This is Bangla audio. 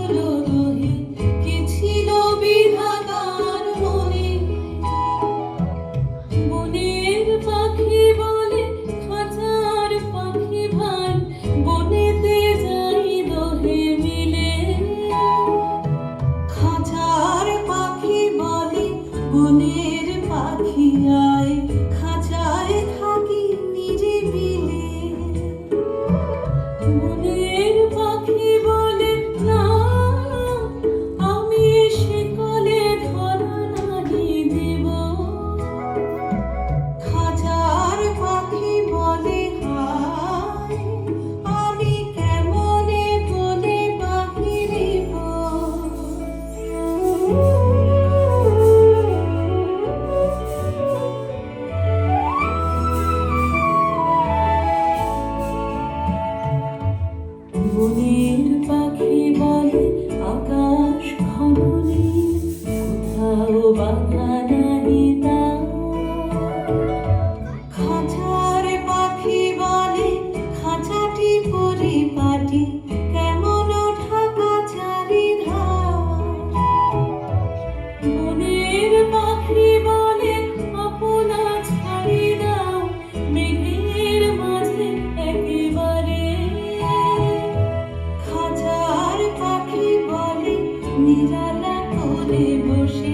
হলো দোহে, কি ছিল বিধাতার মনে। বনের পাখি বলে খাঁচার পাখি ভাই, বনেতে যাই দোহে মিলে। খাঁচার পাখি বলে বনের পাখি আয়, খাঁচায় থাকি নিরিবিলে। বনের পাখি বলে না, আমি শিকলে ধরা নাহি দেব। খাঁচার পাখি বলে হায়, আমি কেমনে বনে বাহিরিব। বনের পাখি বলে আকাশ ঘন নীল, কোথাও বাধা নাহি তার। খাঁচার পাখি বলে খাঁচাটি পরিপাটি, কেমন ঢাকা চারিধার। বনের পাখি বলে আপনা ছাড়ি দাও, মেঘের মাঝে একেবারে। খাঁচার পাখি বলে নিরালা করে বসে